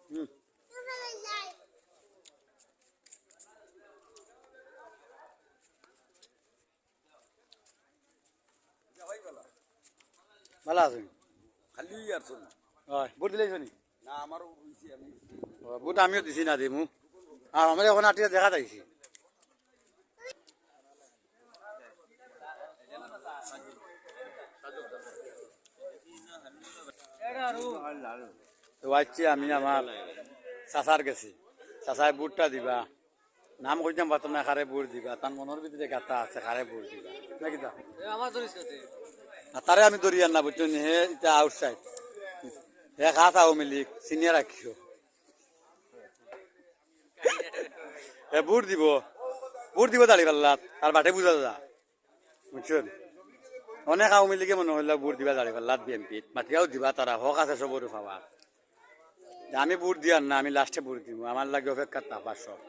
হুম ভালো আছেন খালি আর চল হয় ভোট দিলেই নি না আমারও হইছে আমি ভোট আমিও দিছি না দিমু আর আমার এখন আটিয়া দেখা যাইছি তো আইছি আমি আমার চাচার গেছি চাচায় বুটটা দিবা নাম কইতাম পারতাম না খারে বুট দিবা তার মনের ভিতরে গাতা আছে খারে বুট দিবা নাকি তা তারে আমি দরিয়ার না বুঝছো নি হে এটা আউটসাইড হে খাত আওয়ামী লীগ সিনিয়র রাখিও হে বুট দিব দাঁড়ি পাল্লাত আর বাটে বুঝা যা বুঝছেন অনেক আওয়ামী লীগে মনে হইল বুট দিবা দাঁড়ি পাল্লাত বিএনপি মাটিয়াও দিবা তারা হক আছে সবরে পাওয়া আমি বুট দিয়ার না আমি লাস্টে বুট দিব আমার লাগে অপেক্ষা তাপা সব